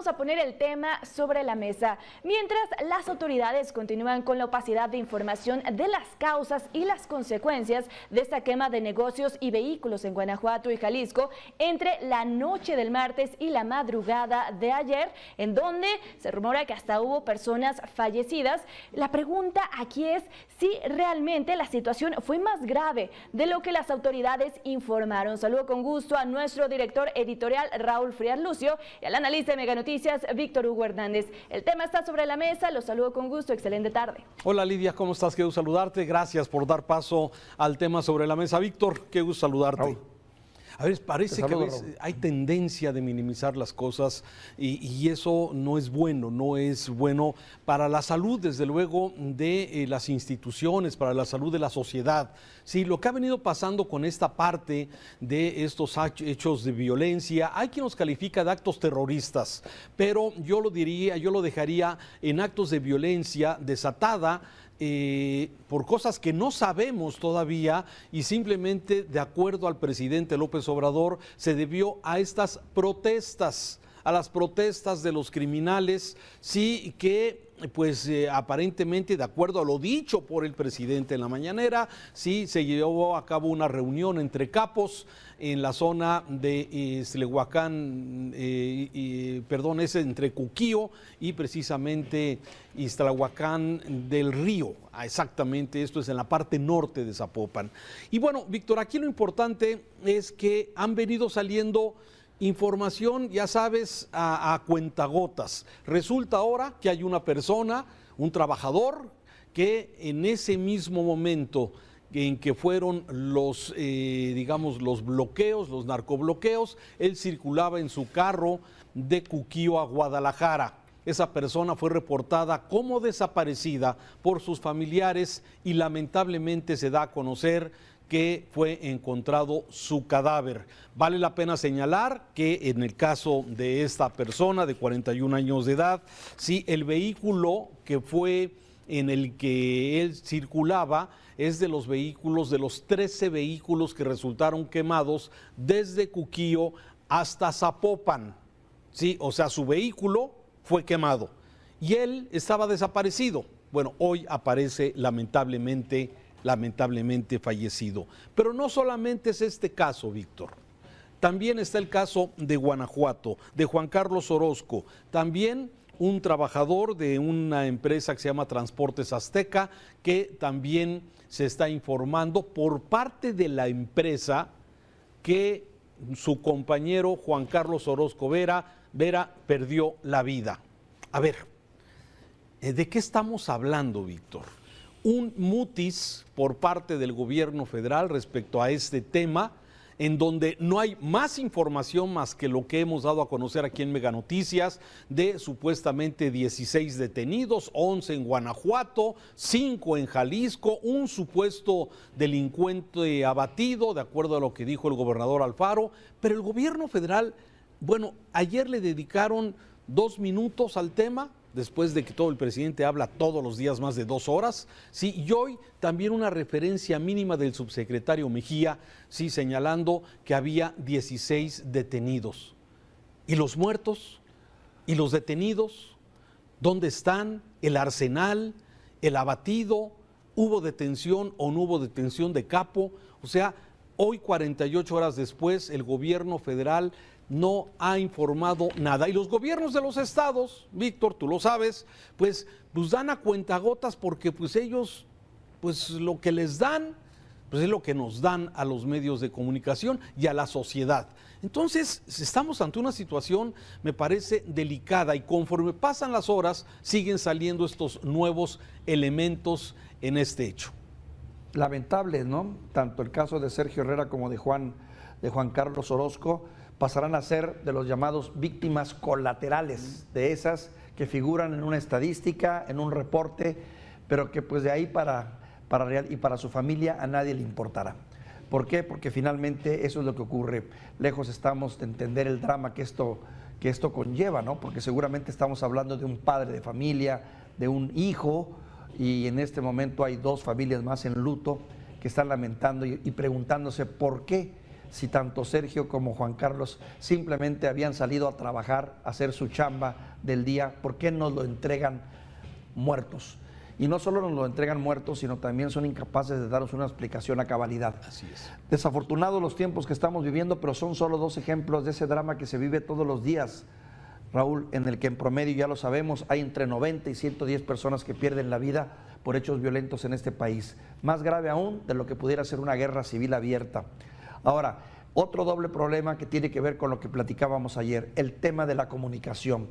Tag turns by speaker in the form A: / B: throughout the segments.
A: vamos a poner el tema sobre la mesa. Mientras las autoridades continúan con la opacidad de información de las causas y las consecuencias de esta quema de negocios y vehículos en Guanajuato y Jalisco entre la noche del martes y la madrugada de ayer, en donde se rumora que hasta hubo personas fallecidas, la pregunta aquí es si realmente la situación fue más grave de lo que las autoridades informaron. Saludo con gusto a nuestro director editorial Raúl Frías Lucio y al analista de Meganoticias Víctor Hugo Hernández. El tema está sobre la mesa, los saludo con gusto, excelente tarde.
B: Hola Lidia, ¿cómo estás? Qué gusto saludarte, gracias por dar paso al tema sobre la mesa. Víctor, qué gusto saludarte.
C: Raúl.
B: A ver, parece que a veces hay tendencia de minimizar las cosas y eso no es bueno para la salud, desde luego, de las instituciones, para la salud de la sociedad. Sí, lo que ha venido pasando con esta parte de estos hechos de violencia, hay quien los califica de actos terroristas, pero yo lo dejaría en actos de violencia desatada, por cosas que no sabemos todavía y simplemente de acuerdo al presidente López Obrador se debió a estas protestas, a las protestas de los criminales, sí que pues aparentemente de acuerdo a lo dicho por el presidente en la mañanera, sí se llevó a cabo una reunión entre capos en la zona de Iztlahuacán, es entre Cuquío y precisamente Iztlahuacán del Río, exactamente, esto es en la parte norte de Zapopan. Y bueno, Víctor, aquí lo importante es que han venido saliendo información, ya sabes, a cuentagotas. Resulta ahora que hay una persona, un trabajador, que en ese mismo momento en que fueron los bloqueos, los narcobloqueos, él circulaba en su carro de Cuquío a Guadalajara. Esa persona fue reportada como desaparecida por sus familiares y lamentablemente se da a conocer que fue encontrado su cadáver. Vale la pena señalar que en el caso de esta persona de 41 años de edad, sí, el vehículo que fue en el que él circulaba es de los vehículos, de los 13 vehículos que resultaron quemados desde Cuquío hasta Zapopan. Sí, o sea, su vehículo fue quemado y él estaba desaparecido. Bueno, hoy aparece lamentablemente fallecido. Pero no solamente es este caso, Víctor. También está el caso de Guanajuato, de Juan Carlos Orozco. También un trabajador de una empresa que se llama Transportes Azteca, que también se está informando por parte de la empresa que su compañero Juan Carlos Orozco Vera perdió la vida. A ver, ¿de qué estamos hablando, Víctor? Un mutis por parte del gobierno federal respecto a este tema, en donde no hay más información más que lo que hemos dado a conocer aquí en Meganoticias, de supuestamente 16 detenidos, 11 en Guanajuato, 5 en Jalisco, un supuesto delincuente abatido, de acuerdo a lo que dijo el gobernador Alfaro, pero el gobierno federal, bueno, ayer le dedicaron 2 minutos al tema, después de que todo el presidente habla todos los días más de 2 horas, sí, y hoy también una referencia mínima del subsecretario Mejía, sí, señalando que había 16 detenidos. ¿Y los muertos? ¿Y los detenidos? ¿Dónde están? ¿El arsenal? ¿El abatido? ¿Hubo detención o no hubo detención de capo? O sea, hoy 48 horas después, el gobierno federal no ha informado nada. Y los gobiernos de los estados, Víctor, tú lo sabes, pues dan a cuentagotas porque pues ellos, pues lo que les dan, pues es lo que nos dan a los medios de comunicación y a la sociedad. Entonces, estamos ante una situación, me parece, delicada y conforme pasan las horas, siguen saliendo estos nuevos elementos en este hecho.
C: Lamentable, ¿no? Tanto el caso de Sergio Herrera como de Juan Carlos Orozco pasarán a ser de los llamados víctimas colaterales, de esas que figuran en una estadística, en un reporte, pero que pues de ahí para real y para su familia a nadie le importará. ¿Por qué? Porque finalmente eso es lo que ocurre. Lejos estamos de entender el drama que esto conlleva, ¿no? Porque seguramente estamos hablando de un padre de familia, de un hijo, y en este momento hay 2 familias más en luto que están lamentando y preguntándose por qué si tanto Sergio como Juan Carlos simplemente habían salido a trabajar, a hacer su chamba del día. ¿Por qué nos lo entregan muertos? Y no solo nos lo entregan muertos, sino también son incapaces de darnos una explicación a cabalidad.
B: Así es.
C: Desafortunados los tiempos que estamos viviendo, pero son solo 2 ejemplos de ese drama que se vive todos los días, Raúl, en el que en promedio, ya lo sabemos, hay entre 90 y 110 personas que pierden la vida por hechos violentos en este país. Más grave aún de lo que pudiera ser una guerra civil abierta. Ahora, otro doble problema que tiene que ver con lo que platicábamos ayer, el tema de la comunicación.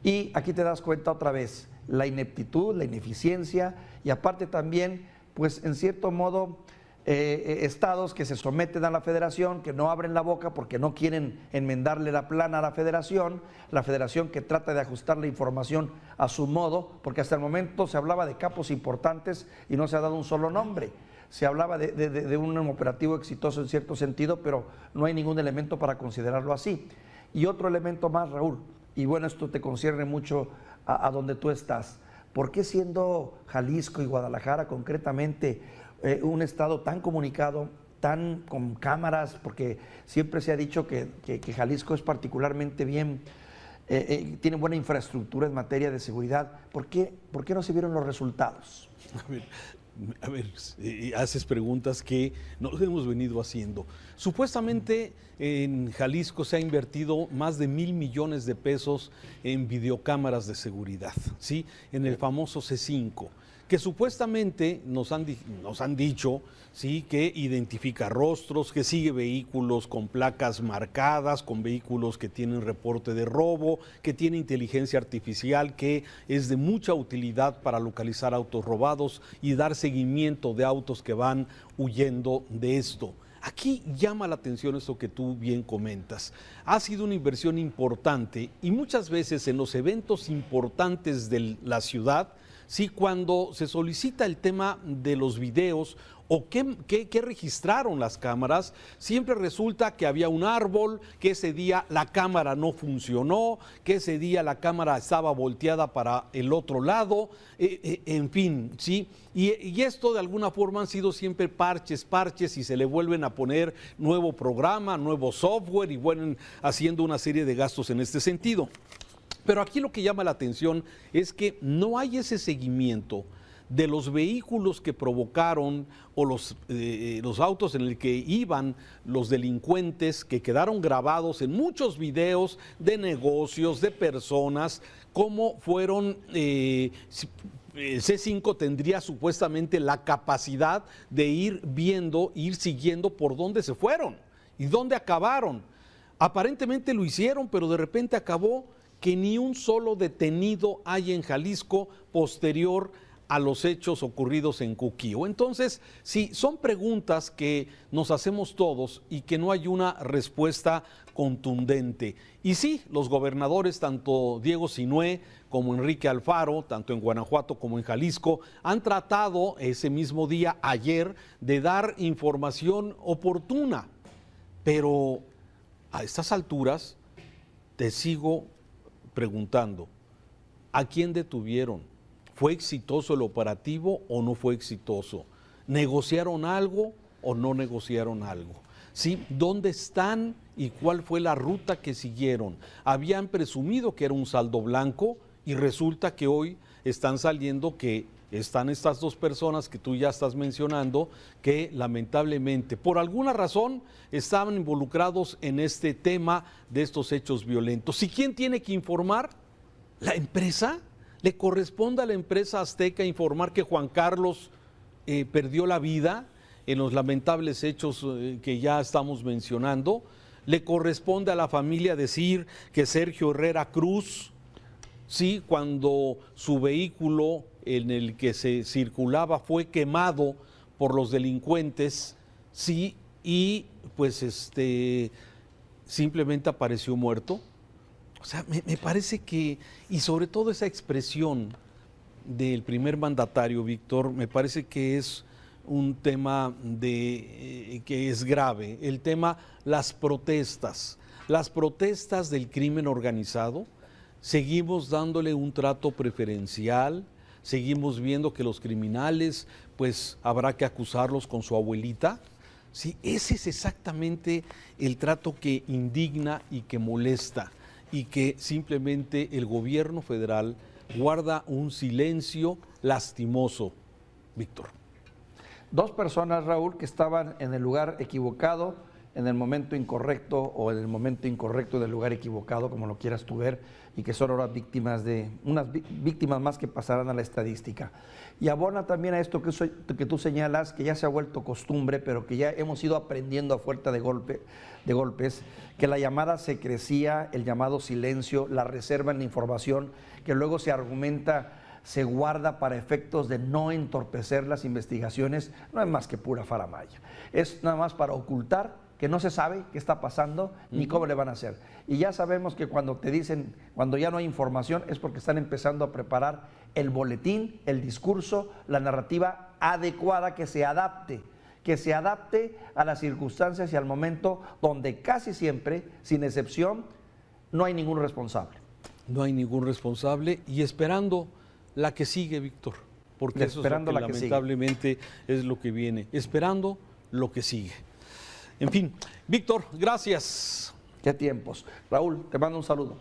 C: Y aquí te das cuenta otra vez, la ineptitud, la ineficiencia y aparte también, pues en cierto modo, estados que se someten a la federación, que no abren la boca porque no quieren enmendarle la plana a la federación que trata de ajustar la información a su modo, porque hasta el momento se hablaba de capos importantes y no se ha dado un solo nombre. Se hablaba de un operativo exitoso en cierto sentido, pero no hay ningún elemento para considerarlo así. Y otro elemento más, Raúl, y bueno, esto te concierne mucho a donde tú estás. ¿Por qué siendo Jalisco y Guadalajara concretamente un estado tan comunicado, tan con cámaras, porque siempre se ha dicho que Jalisco es particularmente bien, tiene buena infraestructura en materia de seguridad? ¿Por qué no se vieron los resultados?
B: A ver, haces preguntas que nos hemos venido haciendo. Supuestamente en Jalisco se ha invertido más de 1,000 millones de pesos en videocámaras de seguridad, ¿sí? En el famoso C5, que supuestamente nos han dicho, sí, que identifica rostros, que sigue vehículos con placas marcadas, con vehículos que tienen reporte de robo, que tiene inteligencia artificial, que es de mucha utilidad para localizar autos robados y dar seguimiento de autos que van huyendo de esto. Aquí llama la atención esto que tú bien comentas. Ha sido una inversión importante y muchas veces en los eventos importantes de la ciudad, sí, cuando se solicita el tema de los videos o qué registraron las cámaras, siempre resulta que había un árbol, que ese día la cámara no funcionó, que ese día la cámara estaba volteada para el otro lado, en fin, ¿sí? Y esto de alguna forma han sido siempre parches y se le vuelven a poner nuevo programa, nuevo software y vuelven haciendo una serie de gastos en este sentido. Pero aquí lo que llama la atención es que no hay ese seguimiento de los vehículos que provocaron o los autos en el que iban los delincuentes, que quedaron grabados en muchos videos de negocios, de personas, cómo fueron. C5 tendría supuestamente la capacidad de ir siguiendo por dónde se fueron y dónde acabaron. Aparentemente lo hicieron, pero de repente acabó que ni un solo detenido hay en Jalisco posterior a los hechos ocurridos en Cuquío. Entonces, sí, son preguntas que nos hacemos todos y que no hay una respuesta contundente. Y sí, los gobernadores, tanto Diego Sinue como Enrique Alfaro, tanto en Guanajuato como en Jalisco, han tratado ese mismo día, ayer, de dar información oportuna. Pero a estas alturas te sigo preguntando, ¿a quién detuvieron? ¿Fue exitoso el operativo o no fue exitoso? ¿Negociaron algo o no negociaron algo? ¿Sí? ¿Dónde están y cuál fue la ruta que siguieron? Habían presumido que era un saldo blanco y resulta que hoy están saliendo que están estas 2 personas que tú ya estás mencionando que lamentablemente por alguna razón estaban involucrados en este tema de estos hechos violentos. ¿Y quién tiene que informar? ¿La empresa? ¿Le corresponde a la empresa Azteca informar que Juan Carlos perdió la vida en los lamentables hechos que ya estamos mencionando? ¿Le corresponde a la familia decir que Sergio Herrera Cruz, sí, cuando su vehículo en el que se circulaba fue quemado por los delincuentes, sí, y pues simplemente apareció muerto? O sea, me parece que, y sobre todo esa expresión del primer mandatario, Víctor, me parece que es un tema que es grave. El tema, las protestas del crimen organizado, seguimos dándole un trato preferencial, seguimos viendo que los criminales, pues habrá que acusarlos con su abuelita, Sí, ese es exactamente el trato que indigna y que molesta, y que simplemente el gobierno federal guarda un silencio lastimoso, Víctor.
C: 2 personas, Raúl, que estaban en el lugar equivocado, en el momento incorrecto, o en el momento incorrecto del lugar equivocado, como lo quieras tú ver, y que son ahora víctimas unas víctimas más que pasarán a la estadística. Y abona también a esto que tú señalas, que ya se ha vuelto costumbre, pero que ya hemos ido aprendiendo a fuerza de golpes, que la llamada secrecía, el llamado silencio, la reserva en la información, que luego se argumenta, se guarda para efectos de no entorpecer las investigaciones, no es más que pura faramalla. Es nada más para ocultar que no se sabe qué está pasando ni cómo le van a hacer. Y ya sabemos que cuando te dicen, cuando ya no hay información, es porque están empezando a preparar el boletín, el discurso, la narrativa adecuada que se adapte a las circunstancias y al momento donde casi siempre, sin excepción, no hay ningún responsable.
B: No hay ningún responsable, y esperando la que sigue, Víctor, porque eso es lo que lamentablemente es lo que viene, esperando lo que sigue. En fin, Víctor, gracias.
C: Qué tiempos. Raúl, te mando un saludo.